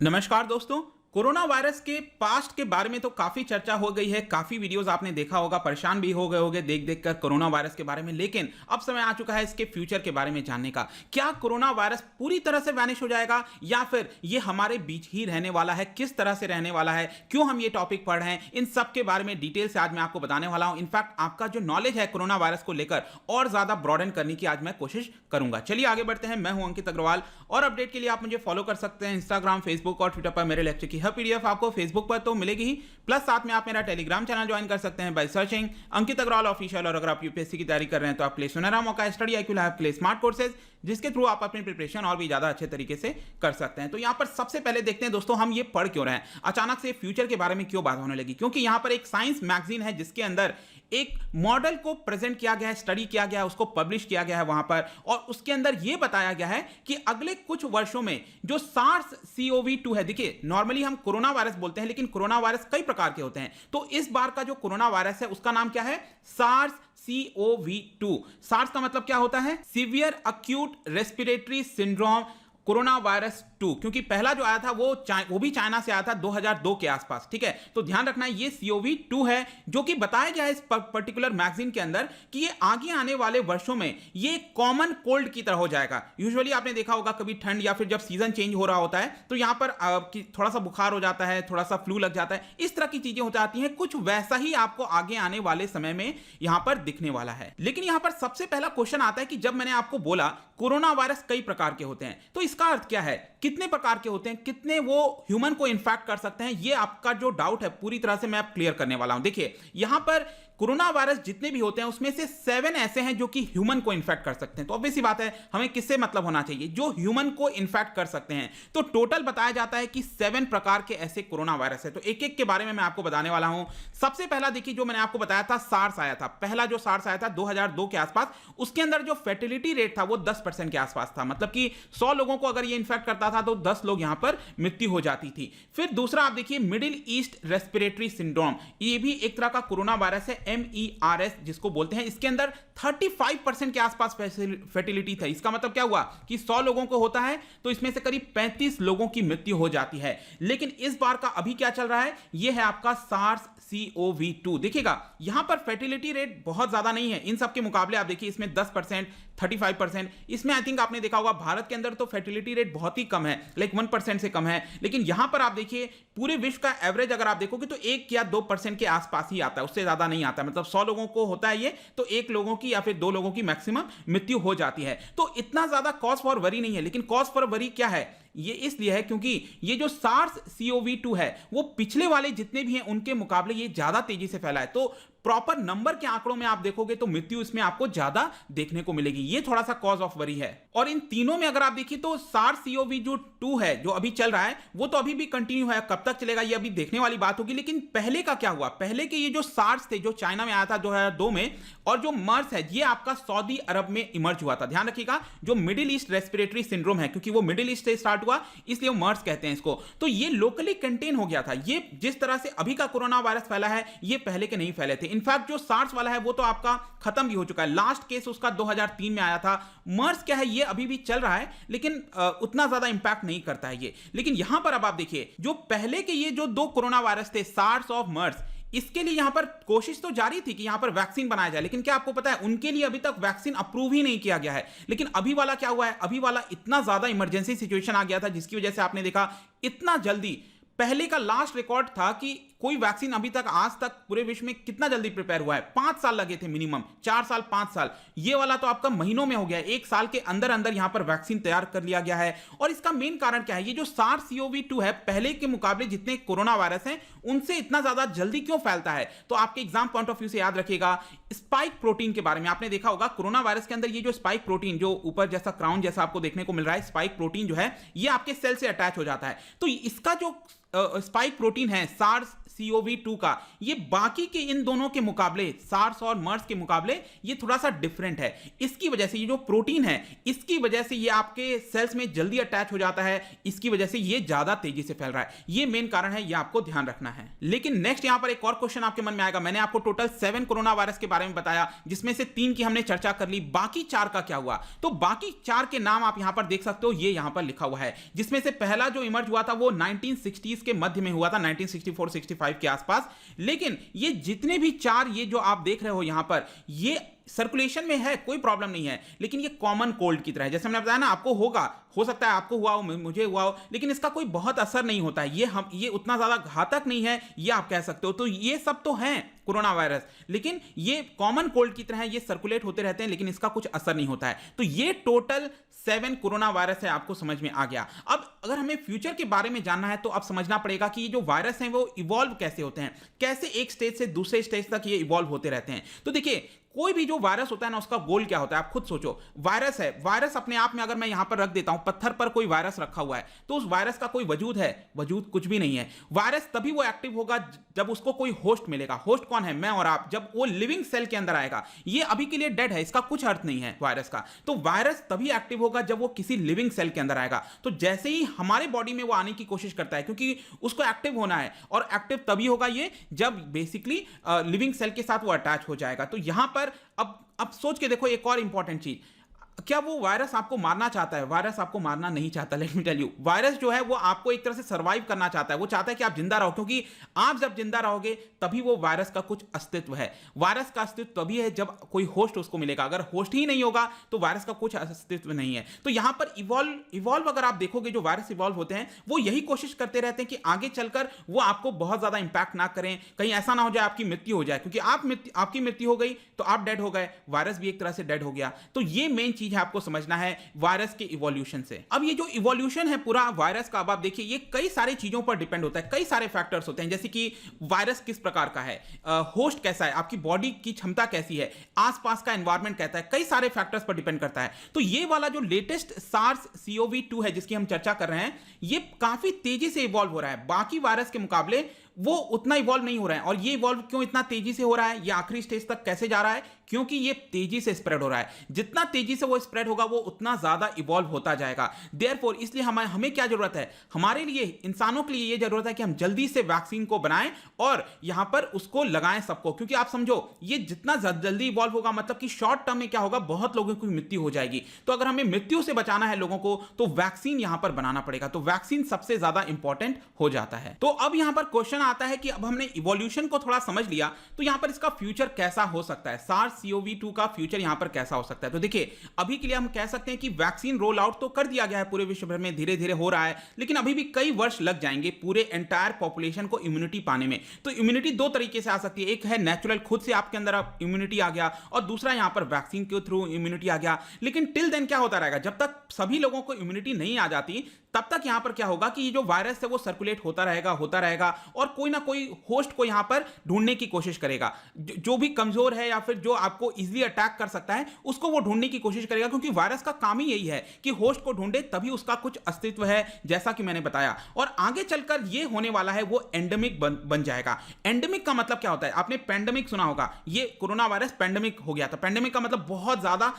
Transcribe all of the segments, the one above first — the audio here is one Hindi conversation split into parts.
नमस्कार दोस्तों। कोरोना वायरस के पास्ट के बारे में तो काफी चर्चा हो गई है, काफी वीडियोस आपने देखा होगा, परेशान भी हो गए होंगे देख देख कर कोरोना वायरस के बारे में। लेकिन अब समय आ चुका है इसके फ्यूचर के बारे में जानने का। क्या कोरोना वायरस पूरी तरह से वैनिश हो जाएगा या फिर ये हमारे बीच ही रहने वाला है, किस तरह से रहने वाला है, क्यों हम ये टॉपिक पढ़ रहे हैं, इन सब के बारे में डिटेल से आज मैं आपको बताने वाला हूं। इनफैक्ट आपका जो नॉलेज है कोरोना वायरस को लेकर और ज्यादा ब्रॉडन करने की आज मैं कोशिश करूंगा। चलिए आगे बढ़ते हैं। मैं हूं अंकित अग्रवाल और अपडेट के लिए आप मुझे फॉलो कर सकते हैं इंस्टाग्राम, फेसबुक और ट्विटर पर। मेरे लेक्चर की हर पीडीएफ आपको फेसबुक पर तो मिलेगी ही, प्लस साथ में आप मेरा टेलीग्राम चैनल ज्वाइन कर सकते हैं by searching Ankit Agrawal official. और अगर आप यूपीएससी की तैयारी कर रहे हैं तो आप प्ले सुनहरा मौका स्टडी IQ लैब के लिए स्मार्ट कोर्सेज, जिसके थ्रू आप अपनी प्रिपरेशन और भी ज्यादा अच्छे तरीके से कर सकते हैं। तो यहां पर सबसे पहले देखते हैं दोस्तों, हम ये पढ़ क्यों रहे हैं, अचानक से फ्यूचर के बारे में क्यों बात होने लगी। क्योंकि यहां पर एक साइंस मैगजीन है जिसके अंदर एक मॉडल को प्रेजेंट किया गया है, स्टडी किया गया है, उसको पब्लिश किया गया है वहां पर, और उसके अंदर यह बताया गया है कि अगले कुछ वर्षों में जो SARS-CoV-2 है, देखिए नॉर्मली हम कोरोना वायरस बोलते हैं लेकिन कोरोना वायरस कई प्रकार के होते हैं। तो इस बार का जो कोरोना वायरस है उसका नाम क्या है? SARS-CoV-2। SARS का मतलब क्या होता है? Severe acute respiratory syndrome corona virus 2, क्योंकि पहला जो आया था वो भी चाइना से आया था 2002 के आसपास। ठीक है, तो ध्यान रखना ये CoV-2 है जो कि बताया गया है इस पर्टिकुलर मैगजीन के अंदर कि ये आगे आने वाले वर्षों में ये कॉमन कोल्ड की तरह हो जाएगा। यूजुअली आपने देखा होगा कभी ठंड या फिर जब सीजन चेंज हो रहा होता है तो यहां पर थोड़ा सा बुखार हो जाता है, थोड़ा सा फ्लू लग जाता है, इस तरह की चीजें हो जाती हैं। कुछ वैसा ही आपको आगे आने वाले समय में यहां पर दिखने वाला है। लेकिन यहां पर सबसे पहला क्वेश्चन आता है कि जब मैंने आपको बोला कोरोना वायरस कई प्रकार के होते हैं, तो इसका अर्थ क्या है? कितने प्रकार के होते हैं, कितने वो ह्यूमन को इन्फेक्ट कर सकते हैं? ये आपका जो डाउट है पूरी तरह से मैं अब क्लियर करने वाला हूं। देखिए यहां पर कोरोना वायरस जितने भी होते हैं उसमें से 7 ऐसे हैं जो कि ह्यूमन को इन्फेक्ट कर सकते हैं। तो ऑब्वियस सी बात है हमें किससे मतलब होना चाहिए? जो ह्यूमन को इन्फेक्ट कर सकते हैं। तो टोटल बताया जाता है कि 7 प्रकार के ऐसे कोरोना वायरस है। तो एक एक के बारे में मैं आपको बताने वाला हूं। सबसे पहला देखिए, जो मैंने आपको बताया था सार्स आया था, पहला जो सार्स आया था 2002 के आसपास, उसके अंदर जो फर्टिलिटी रेट था वो 10% के आसपास था। मतलब कि 100 लोगों को अगर ये इन्फेक्ट करता था तो 10 लोग यहां पर मृत्यु हो जाती थी। फिर दूसरा आप देखिए मिडिल ईस्ट रेस्पिरेटरी सिंड्रोम, ये भी एक तरह का कोरोना वायरस है, MERS जिसको बोलते हैं। इसके अंदर 35% के आसपास फर्टिलिटी था। इसका मतलब क्या हुआ कि 100 लोगों को होता है तो इसमें से करीब 35 लोगों की मृत्यु हो जाती है। लेकिन इस बार का अभी क्या चल रहा है, यह है आपका SARS-CoV-2। देखिएगा यहां पर फर्टिलिटी रेट बहुत ज्यादा नहीं है इन सब के मुकाबले। आप देखिए इसमें 10%, 35%, इसमें आई थिंक आपने देखा होगा भारत के अंदर तो फर्टिलिटी रेट बहुत ही कम है, लाइक 1% से कम है। लेकिन यहां पर आप देखिए पूरे विश्व का एवरेज अगर आप देखोगे तो 1 या 2% के आसपास ही आता है, उससे ज्यादा नहीं आता। मतलब 100 लोगों को होता है ये तो 1 लोगों की या फिर 2 लोगों की मैक्सिमम मृत्यु हो जाती है। तो इतना ज्यादा कॉज फॉर वरी नहीं है। लेकिन कॉज फॉर वरी क्या है? ये इसलिए है क्योंकि ये जो SARS-CoV-2 है वो पिछले वाले जितने भी हैं उनके मुकाबले ये ज्यादा तेजी से फैला है। तो प्रॉपर नंबर के आंकड़ों में आप देखोगे तो मृत्यु इसमें आपको ज्यादा देखने को मिलेगी। ये थोड़ा सा कॉज ऑफ वरी है। और इन तीनों में अगर आप देखिए तो SARS-CoV-2 है जो अभी चल रहा है वो तो अभी भी कंटिन्यू है, कब तक चलेगा ये अभी देखने वाली बात होगी। लेकिन पहले का क्या हुआ? पहले के ये जो सार्स थे जो चाइना में आया था 2002 में, और जो मर्स है ये आपका सऊदी अरब में इमर्ज हुआ था। ध्यान रखिएगा जो मिडिल ईस्ट रेस्पिरेटरी सिंड्रोम है, क्योंकि वो मिडिल ईस्ट से स्टार्ट हुआ इसलिए वो मर्स कहते हैं इसको। तो ये लोकली कंटेन हो गया था। ये जिस तरह से अभी का कोरोना वायरस फैला है ये पहले के नहीं फैले थे। इनफैक्ट जो सार्स वाला है वो तो आपका खत्म भी हो चुका है। लास्ट केस उसका 2003 में आया था। मर्स क्या है, ये अभी भी चल रहा है लेकिन उतना ज्यादा इंपैक्ट नहीं करता है ये। लेकिन यहां पर अब आप देखिए जो पहले के ये जो 2 कोरोना वायरस थे सार्स और मर्स, इसके लिए यहां पर कोशिश तो जारी थी कि यहां पर वैक्सीन बनाया जाए। लेकिन क्या आपको पता है उनके लिए अभी तक वैक्सीन अप्रूव ही नहीं किया गया है। लेकिन अभी वाला क्या हुआ है, अभी वाला इतना ज्यादा इमरजेंसी सिचुएशन आ गया था जिसकी वजह से आपने देखा इतना जल्दी। पहले का लास्ट रिकॉर्ड था कि कोई वैक्सीन अभी तक आज तक पूरे विश्व में कितना जल्दी प्रिपेयर हुआ है, 5 साल लगे थे मिनिमम, 4 साल 5 साल। ये वाला तो आपका महीनों में हो गया है, 1 साल के अंदर अंदर यहां पर वैक्सीन तैयार कर लिया गया है। और इसका मेन कारण क्या है, ये जो SARS-CoV-2 है पहले के मुकाबले जितने कोरोना वायरस हैं उनसे इतना ज्यादा जल्दी क्यों फैलता है? तो आपके एग्जाम पॉइंट ऑफ व्यू से याद रखिएगा स्पाइक प्रोटीन के बारे में। आपने देखा होगा कोरोना वायरस के अंदर ये जो स्पाइक प्रोटीन जो ऊपर जैसा क्राउन जैसा आपको देखने को मिल रहा है, स्पाइक प्रोटीन जो है ये आपके सेल से अटैच हो जाता है। तो इसका जो स्पाइक प्रोटीन है CoV-2 का, ये बाकी के इन दोनों के मुकाबले, सार्स और मर्स के मुकाबले ये थोड़ा सा डिफरेंट है। इसकी वजह से ये जो प्रोटीन है, इसकी वजह से ये आपके सेल्स में जल्दी अटैच हो जाता है, इसकी वजह से ये ज्यादा तेजी से फैल रहा है। ये मेन कारण है, ये आपको ध्यान रखना है। लेकिन नेक्स्ट यहां पर एक और क्वेश्चन आपके मन में आएगा। मैंने आपको टोटल 7 कोरोना वायरस के बारे में बताया, जिसमें से 3 की हमने चर्चा कर ली, बाकी 4 का क्या हुआ? तो बाकी 4 के नाम आप यहां पर देख सकते हो, ये यहां पर लिखा हुआ है, जिसमें से पहला जो इमर्ज हुआ था वो 1960s के मध्य में हुआ था, 1964-65 के आसपास। लेकिन ये जितने भी 4 ये जो आप देख रहे हो यहां पर, ये सर्कुलेशन में है, कोई प्रॉब्लम नहीं है, लेकिन ये कॉमन कोल्ड की तरह है। जैसे हमने बताया ना, आपको होगा, हो सकता है आपको हुआ हो, मुझे हुआ हो, लेकिन इसका कोई बहुत असर नहीं होता है, ये उतना ज्यादा घातक नहीं है, ये आप कह सकते हो। तो ये सब तो हैं कोरोना वायरस, लेकिन ये कॉमन कोल्ड की तरह है, ये सर्कुलेट होते रहते हैं, लेकिन इसका कुछ असर नहीं होता है। तो ये टोटल 7 कोरोना वायरस है, आपको समझ में आ गया। अब अगर हमें फ्यूचर के बारे में जानना है तो अब समझना पड़ेगा कि ये जो वायरस हैं वो इवॉल्व कैसे होते हैं, कैसे एक स्टेज से दूसरे स्टेज तक ये इवॉल्व होते रहते हैं। तो देखिए, कोई भी जो वायरस होता है ना, उसका गोल क्या होता है, आप खुद सोचो। वायरस है, वायरस अपने आप में अगर मैं यहां पर रख देता हूं, पत्थर पर कोई वायरस रखा हुआ है, तो उस वायरस का कोई वजूद है? वजूद कुछ भी नहीं है। वायरस तभी वो एक्टिव होगा जब उसको कोई होस्ट मिलेगा। होस्ट कौन है? मैं और आप। जब वो लिविंग सेल के अंदर आएगा, ये अभी के लिए डेड है, इसका कुछ अर्थ नहीं है वायरस का। तो वायरस तभी एक्टिव होगा जब वो किसी लिविंग सेल के अंदर आएगा। तो जैसे ही हमारे बॉडी में वो आने की कोशिश करता है, क्योंकि उसको एक्टिव होना है, और एक्टिव तभी होगा ये जब बेसिकली लिविंग सेल के साथ वो अटैच हो जाएगा। तो यहां पर अब सोच के देखो एक और इंपॉर्टेंट चीज, क्या वो वायरस आपको मारना चाहता है? वायरस आपको मारना नहीं चाहता। Let me tell you, virus जो है वो आपको एक तरह से सरवाइव करना चाहता है। वो चाहता है कि आप जिंदा रहो, क्योंकि आप जब जिंदा रहोगे तभी वो वायरस का कुछ अस्तित्व है। वायरस का अस्तित्व तभी है जब कोई होस्ट उसको मिलेगा। अगर होस्ट ही नहीं होगा तो वायरस का कुछ अस्तित्व नहीं है। तो यहां पर इवॉल्व अगर आप देखोगे, जो वायरस इवॉल्व होते हैं वो यही कोशिश करते रहते हैं कि आगे चलकर वो आपको बहुत ज्यादा इंपैक्ट ना करें, कहीं ऐसा ना हो जाए आपकी मृत्यु हो जाए, क्योंकि आपकी मृत्यु हो गई तो आप डेड हो गए, वायरस भी एक तरह से डेड हो गया। तो ये मेन चीज है, आपको समझना है वायरस के इवोल्यूशन से। अब ये जो इवोल्यूशन है पूरा वायरस का, अब आप देखिए ये कई सारी चीजों पर डिपेंड होता है, कई सारे फैक्टर्स होते हैं, जैसे कि वायरस किस प्रकार का है, होस्ट कैसा है, आपकी बॉडी की क्षमता कैसी है, आसपास का एनवायरनमेंट कहता है, कई सारे फैक्टर्स पर डिपेंड करता है। तो ये वाला जो लेटेस्ट सार्स CoV-2 है जिसकी हम चर्चा कर रहे हैं, ये काफी तेजी से इवॉल्व हो रहा है, बाकी वायरस के मुकाबले वो उतना इवॉल्व नहीं हो रहा है। और ये इवॉल्व क्यों इतना तेजी से हो रहा है, ये आखिरी स्टेज तक कैसे जा रहा है? क्योंकि ये तेजी से स्प्रेड हो रहा है। जितना तेजी से वो स्प्रेड होगा वो उतना ज्यादा इवॉल्व होता जाएगा। देयरफॉर इसलिए हमें क्या जरूरत है, हमारे लिए, इंसानों के लिए ये जरूरत है कि हम जल्दी से वैक्सीन को बनाएं और यहां पर उसको लगाएं सबको। क्योंकि आप समझो, ये जितना जल्दी इवॉल्व होगा, मतलब कि शॉर्ट टर्म में क्या होगा, बहुत लोगों की मृत्यु हो जाएगी। तो अगर हमें मृत्यु से बचाना है लोगों को, तो वैक्सीन यहां पर बनाना पड़ेगा। तो वैक्सीन सबसे ज्यादा इंपॉर्टेंट हो जाता है। तो अब यहां पर क्वेश्चन आता है कि अब हमने इवोल्यूशन को थोड़ा समझ लिया, तो यहां पर इसका फ्यूचर कैसा हो सकता है, SARS-CoV-2 का फ्यूचर यहां पर कैसा हो सकता है? तो देखिए, अभी के लिए हम कह सकते हैं कि वैक्सीन रोल आउट तो कर दिया गया है, पूरे विश्व भर में धीरे धीरे हो रहा है, लेकिन अभी भी कई वर्ष लग जाएंगे पूरे एंटायर पॉपुलेशन को इम्यूनिटी पाने में। तो इम्यूनिटी दो तरीके से आ सकती है, एक है नेचुरल, खुद से आपके अंदर इम्यूनिटी आ गया, और दूसरा यहां पर वैक्सीन के थ्रू इम्यूनिटी आ गया। लेकिन टिल देन क्या होता रहेगा, जब तक सभी लोगों को इम्यूनिटी नहीं आ जाती, तब तक यहां पर क्या होगा कि ये जो वायरस है वो सर्कुलेट होता रहेगा, और कोई ना कोई होस्ट को यहां पर ढूंढने की कोशिश करेगा, जो भी कमजोर है या फिर जो आपको इजीली अटैक कर सकता है, उसको वो ढूंढने की कोशिश करेगा। क्योंकि वायरस का काम ही यही है कि होस्ट को ढूंढे, तभी उसका कुछ अस्तित्व है, जैसा कि मैंने बताया। और आगे चलकर ये होने वाला है, वो एंडेमिक बन जाएगा। एंडेमिक का मतलब क्या होता है? आपने पैंडेमिक सुना होगा, ये कोरोना वायरस पैंडेमिक हो गया था। पैंडेमिक का मतलब बहुत ज्यादा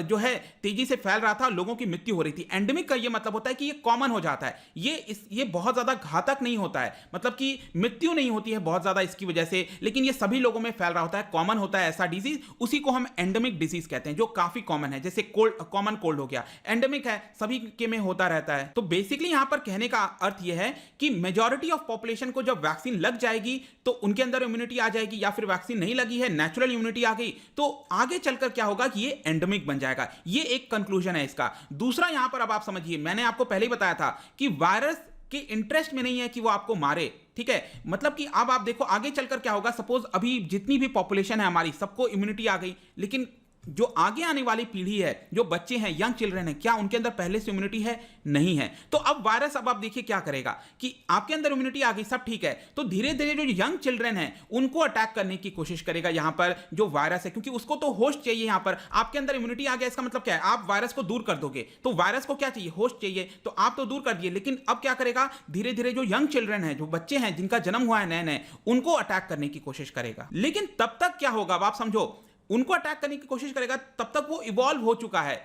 जो है तेजी से फैल रहा था, लोगों की मृत्यु हो रही थी। एंडेमिक का ये मतलब होता है कि ये कॉमन हो जाता है, ये बहुत ज्यादा घातक नहीं होता है, मतलब कि मृत्यु नहीं होती है बहुत ज्यादा इसकी वजह से, लेकिन ये सभी लोगों में फैल रहा होता है, कॉमन होता है ऐसा डिजीज, उसी को हम एंडेमिक डिजीज कहते हैं, जो काफी कॉमन है। जैसे कॉमन कोल्ड हो गया, एंडेमिक है, सभी के में होता रहता है। तो बेसिकली यहां पर कहने का अर्थ यह है कि मेजॉरिटी ऑफ पॉपुलेशन को जब वैक्सीन लग जाएगी तो उनके अंदर इम्यूनिटी आ जाएगी, या फिर वैक्सीन नहीं लगी है, नेचुरल इम्यूनिटी आ गई, तो आगे चलकर क्या होगा कि ये एंडेमिक बन जाएगा। ये एक कंक्लूजन है इसका। दूसरा यहां पर अब आप समझिए, मैंने आपको पहले ही बताया था कि वायरस के इंटरेस्ट में नहीं है कि वो आपको मारे, ठीक है? मतलब कि अब आप देखो आगे चलकर क्या होगा, सपोज अभी जितनी भी पॉपुलेशन है हमारी, सबको इम्यूनिटी आ गई, लेकिन जो आगे आने वाली पीढ़ी है, जो बच्चे हैं, यंग चिल्ड्रन है, क्या उनके अंदर पहले से इम्यूनिटी है? नहीं है। तो अब वायरस, अब आप देखिए क्या करेगा कि आपके अंदर इम्यूनिटी आ गई, सब ठीक है, तो धीरे धीरे जो यंग चिल्ड्रन है उनको अटैक करने की कोशिश करेगा यहां पर जो वायरस है, क्योंकि उसको तो होस्ट चाहिए। यहां पर आपके अंदर इम्यूनिटी आ गया, इसका मतलब क्या है? आप वायरस को दूर कर दोगे, तो वायरस को क्या चाहिए? होस्ट चाहिए, तो आप तो दूर कर दिए, लेकिन अब क्या करेगा? धीरे धीरे जो यंग चिल्ड्रन है, जो बच्चे हैं जिनका जन्म हुआ है नए नए, उनको अटैक करने की कोशिश करेगा। लेकिन तब तक क्या होगा? अब आप समझो, उनको अटैक करने की कोशिश करेगा, तब तक वो इवॉल्व हो चुका है।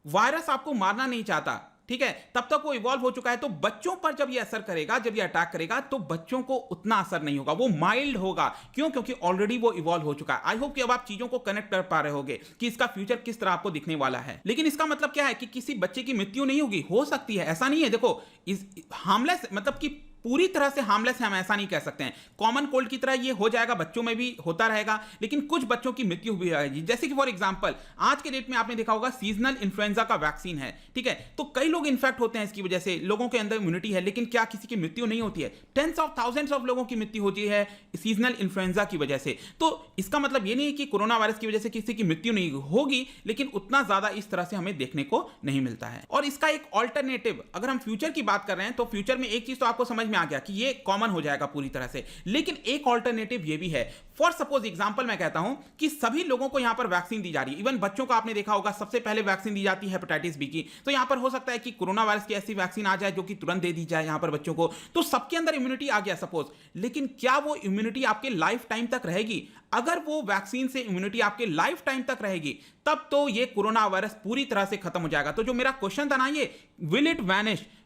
वायरस आपको मारना नहीं चाहता, ठीक है, तब तक वो इवॉल्व हो चुका है। तो बच्चों पर जब ये असर करेगा, जब ये अटैक करेगा, तो बच्चों को उतना असर नहीं होगा, वो माइल्ड होगा। क्यों? क्योंकि ऑलरेडी वो इवॉल्व हो चुका है। आई होप कि अब आप चीजों को कनेक्ट कर पा रहे होगे कि इसका फ्यूचर किस तरह आपको दिखने वाला है। लेकिन इसका मतलब क्या है कि किसी बच्चे की मृत्यु नहीं होगी? हो सकती है, ऐसा नहीं है। देखो, इस हार्मलेस मतलब कि पूरी तरह से हार्मलेस है, हम ऐसा नहीं कह सकते हैं। कॉमन कोल्ड की तरह ये हो जाएगा, बच्चों में भी होता रहेगा, लेकिन कुछ बच्चों की मृत्यु भी आएगी। जैसे कि फॉर एग्जांपल आज के डेट में आपने देखा होगा सीजनल इन्फ्लुएंजा का वैक्सीन है, ठीक है, तो कई लोग इन्फेक्ट होते हैं इसकी वजह से, लोगों के अंदर इम्यूनिटी है, लेकिन क्या किसी की मृत्यु नहीं होती है? टेंस ऑफ थाउजेंड्स ऑफ लोगों की मृत्यु होती है सीजनल इन्फ्लुएंजा की वजह से। तो इसका मतलब ये नहीं है कि कोरोना वायरस की वजह से किसी की मृत्यु नहीं होगी, लेकिन उतना ज्यादा इस तरह से हमें देखने को नहीं मिलता है। और इसका एक ऑल्टरनेटिव, अगर हम फ्यूचर की बात कर रहे हैं, तो फ्यूचर में एक चीज तो आपको समझ में आ गया कि ये कॉमन हो जाएगा पूरी तरह से, लेकिन एक ऑल्टरनेटिव ये भी है। फॉर सपोज एग्जांपल मैं कहता हूं कि सभी लोगों को यहां पर वैक्सीन दी जा रही है, इवन बच्चों को आपने देखा होगा सबसे पहले वैक्सीन दी जाती है हेपेटाइटिस बी की, तो यहां पर हो सकता है कि कोरोना वायरस की ऐसी वैक्सीन आ जाए जो कि तुरंत दे दी जाए यहां पर बच्चों को, तो सबके अंदर इम्यूनिटी आ गया सपोज। लेकिन क्या वो इम्यूनिटी आपके लाइफ टाइम तक रहेगी? अगर वो वैक्सीन से इम्यूनिटी आपके लाइफ टाइम तक रहेगी, तब तो ये कोरोना वायरस पूरी तरह से खत्म हो जाएगा। तो जो मेरा क्वेश्चन था ना, ये विल इट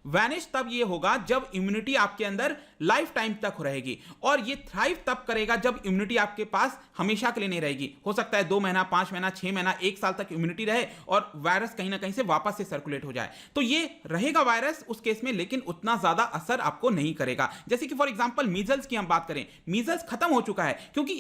वैनिश तब ये होगा जब इम्यूनिटी आपके अंदर लाइफ टाइम तक रहेगी, और ये थ्राइव तब करेगा जब इम्यूनिटी आपके पास हमेशा के लिए नहीं रहेगी। हो सकता है 2 महीना, 5 महीना, 6 महीना, 1 साल तक इम्यूनिटी रहे और वायरस कहीं ना कहीं से वापस से सर्कुलेट हो जाए, तो ये रहेगा वायरस उस केस में, लेकिन उतना ज्यादा असर आपको नहीं करेगा। जैसे कि फॉर एग्जांपल मीजल्स की हम बात करें, मीजल्स खत्म हो चुका है, क्योंकि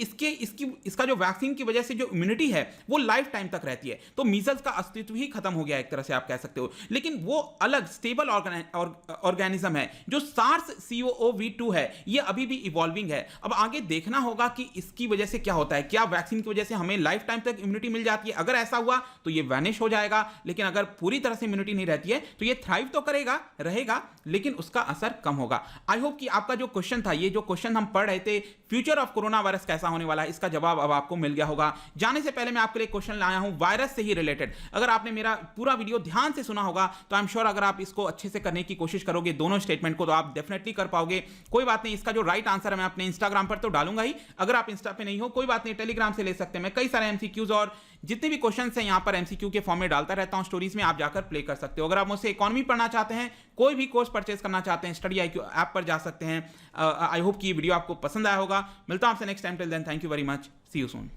इसका जो वैक्सीन की वजह से जो इम्यूनिटी है वो लाइफ टाइम तक रहती है, तो मीजल्स का अस्तित्व ही खत्म हो गया एक तरह से आप कह सकते हो। लेकिन वो अलग स्टेबल ऑर्गेनिज्म है। जो SARS-CoV-2 है, ये अभी भी इवॉल्विंग है। अब आगे देखना होगा कि इसकी वजह से क्या होता है, क्या वैक्सीन की वजह से हमें लाइफ टाइम तक इम्यूनिटी मिल जाती है? अगर ऐसा हुआ तो ये वैनिश हो जाएगा, लेकिन अगर पूरी तरह से इम्यूनिटी नहीं रहती है तो ये थ्राइव तो करेगा, रहेगा, लेकिन उसका असर कम होगा। आई होप कि आपका जो क्वेश्चन था, ये जो क्वेश्चन हम पढ़ रहे थे, फ्यूचर ऑफ कोरोना वायरस कैसा होने वाला है, इसका जवाब अब आपको मिल गया होगा। जाने से पहले मैं आपके लिए क्वेश्चन लाया हूं वायरस से ही रिलेटेड। अगर आपने मेरा पूरा वीडियो ध्यान से सुना होगा तो आई एम श्योर अगर आप इसको अच्छे से करने की कोशिश करोगे दोनों स्टेटमेंट को, तो आप डेफिनेटली कर पाओगे। कोई बात नहीं, इसका जो राइट आंसर है मैं अपने इंस्टाग्राम पर तो डालूंगा ही, अगर आप इंस्टा पे नहीं हो कोई बात नहीं, टेलीग्राम से ले सकते हैं। मैं कई सारे एमसीक्यूज और जितने भी क्वेश्चंस हैं यहां पर एमसीक्यू के फॉर्म में डालता रहता हूं स्टोरीज में, आप जाकर प्ले कर सकते हो। अगर आप मुझसे इकोनॉमी पढ़ना चाहते हैं, कोई भी कोर्स परचेज करना चाहते हैं, स्टडी IQ ऐप पर जा सकते हैं। आई होप कि ये वीडियो आपको पसंद आया होगा। मिलता हूं आपसे next time, till then thank you very much, see you soon.